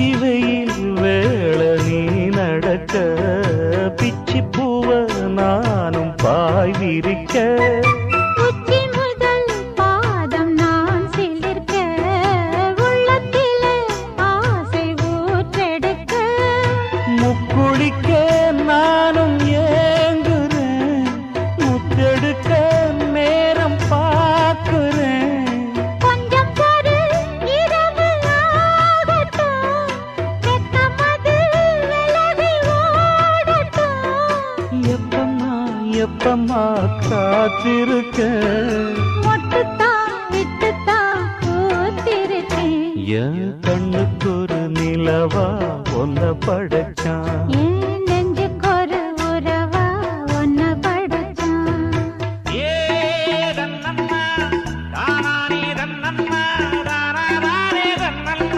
உச்சி வெயில் வேள நீ நடக்க பிச்சி பூவ நானும் பாய் விரிக்க உச்சி முதல் பாதம் நான் சிலிர்க்க உள்ளத்திலே ஆசை ஊற்றெடுக்க முக்குளிக்க நானும் ஏங்குறேன் முத்தெடுக்க நேரம் பார்க்கிறேன் கொஞ்சம் பொறு இரவு ஆகட்டும் வெட்கமது விலகி ஓடட்டும் எப்பம்மா காத்திருக்க மொட்டுத்தான் விட்டுத்தான் கூத்திருக்கேன் என் கண்ணுக்கு ஒரு நிலவா ஒன்ன படைச்சான் ஏன்